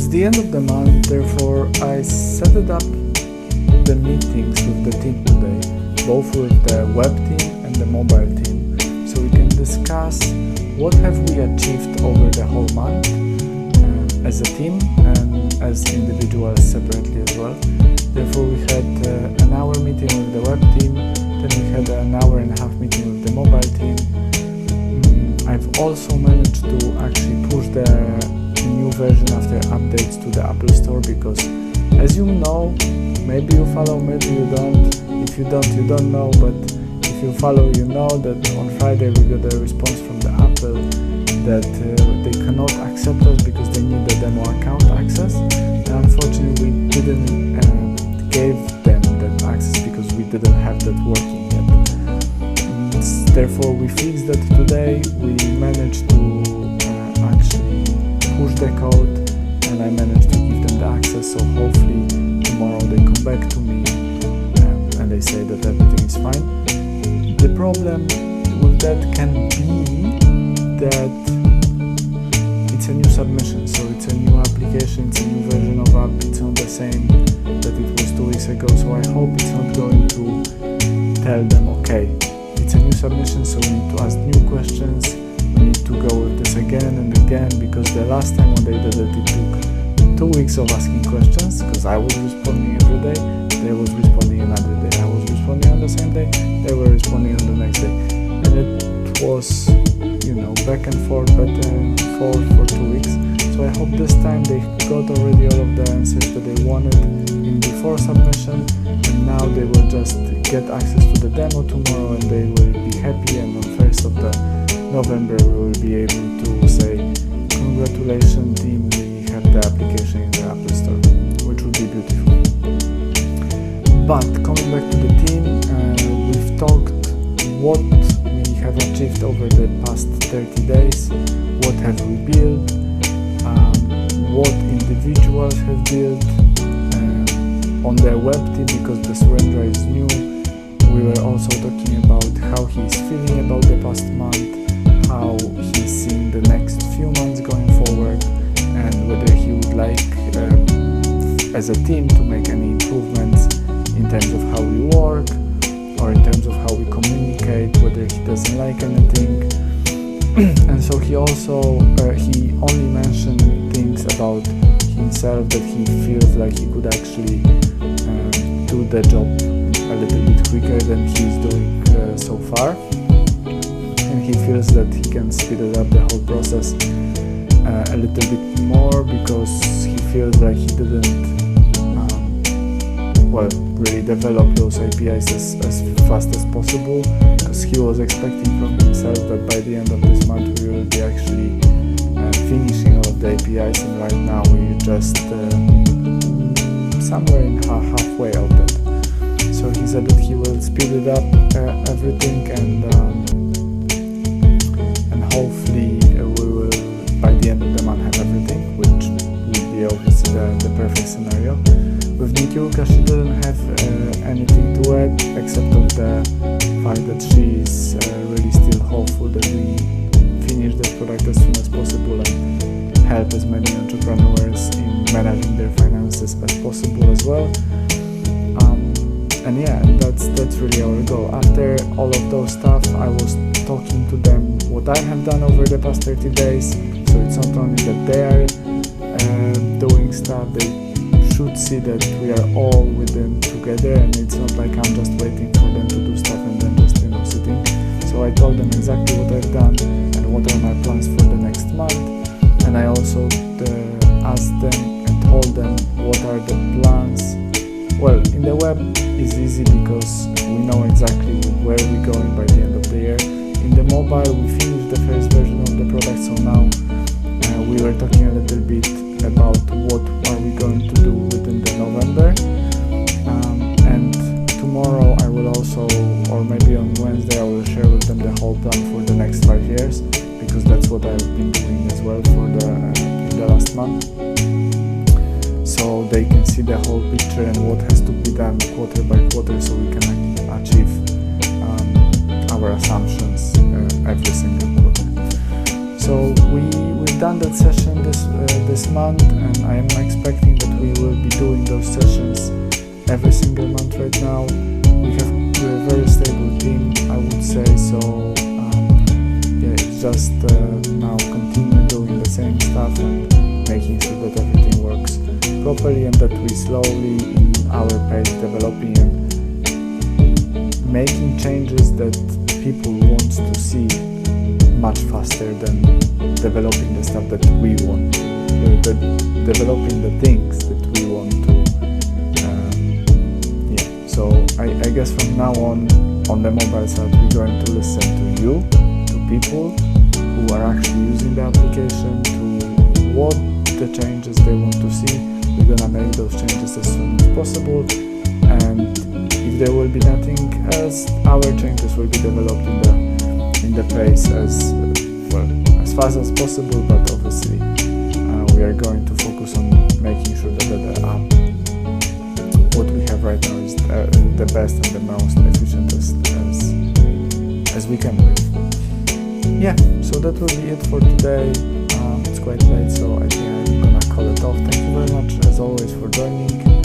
It's the end of the month, therefore I set it up the meetings with the team today, both with the web team and the mobile team, so we can discuss what have we achieved over the whole month as a team and as individuals separately as well. Therefore we had an hour meeting with the web team, then we had an hour and a half meeting with the mobile team. I've also managed to actually push the new version after updates to the Apple Store, because as you know, maybe you follow, maybe you don't. If you don't, you don't know, but if you follow, you know that on Friday we got a response from the Apple that they cannot accept us because they need the demo account access, and unfortunately we didn't give them that access because we didn't have that working yet. Therefore we fixed that today. We managed to actually push the code, and I managed to give them the access, so hopefully tomorrow they come back to me and they say that everything is fine. The problem with that can be that it's a new submission, so it's a new application, it's a new version of app, it's not the same that it was 2 weeks ago, so I hope it's not going to tell them, okay, it's a new submission, so we need to ask new questions, we need to go with this again and again, because the last time when they did it, it took 2 weeks of asking questions, because I was responding every day, they was responding another day, I was responding on the same day, they were responding on the next day, and it was, back and forth for 2 weeks. So I hope this time they got already all of the answers that they wanted in before submission, and now they will just get access to the demo tomorrow and they will be happy, and on 1st of November we will be able to say, congratulations team, we have the application in the Apple Store, which would be beautiful. But coming back to the team, we've talked what we have achieved over the past 30 days, what have we built, what individuals have built on their web team, because the Surrender is new. We were also talking about how he is feeling about the past month, how he's seeing the next few months going forward, and whether he would like as a team to make any improvements in terms of how we work or in terms of how we communicate, whether he doesn't like anything. And so he also he only mentioned things about himself that he feels like he could actually do the job a little bit quicker than he's doing so far, and he feels that he can speed it up the whole process a little bit more, because he feels like he didn't really develop those APIs as fast as possible, because he was expecting from himself that by the end of this month we will be actually finishing all of the APIs, and right now we're just somewhere in halfway of that. So he said that he will speed it up everything, and hopefully we will by the end of the month have everything, which would be obviously the perfect scenario. With Nikiuka, she didn't have anything to add except of the fact that she is really still hopeful that we finish the product as soon as possible and help as many entrepreneurs in managing their finances as possible as well. And yeah, that's really our goal. After all of those stuff, I was talking to them what I have done over the past 30 days. So it's not only that they are doing stuff, they should see that we are all with them together, and it's not like I'm just waiting for them to do stuff and then just sitting. So I told them exactly what I've done and what are my plans for the next month, and I also asked them and told them what are the plans. Well, in the web it's easy because we know exactly where we're going by the end of the year. In the mobile we finished the first version of the product, so now we were talking a little bit about what are we going to do within the November, and tomorrow I will also, or maybe on Wednesday, I will share with them the whole plan for the next 5 years, because that's what I've been doing as well for the last month, so they can see the whole picture and what has to be done quarter by quarter, so we can achieve our assumptions every single quarter. So we've we've done that session this month, and I am expecting that we will be doing those sessions every single month right now. We have a very stable team, I would say, so it's just now continue doing the same stuff and making sure that everything works properly, and that we slowly in our pace developing and making changes that people want to see much faster than developing the stuff that we want, developing the things that we want to. So I guess from now on the mobile side, we're going to listen to you, to people who are actually using the application, to what the changes they want to see. We're gonna make those changes as soon as possible, and if there will be nothing else, our changes will be developed in the pace as fast as possible, but obviously we are going to focus on making sure that the app, what we have right now, is the best and the most efficient as we can with. So that will be it for today. It's quite late, so I think I'm gonna call it off. Thank you very much as always for joining.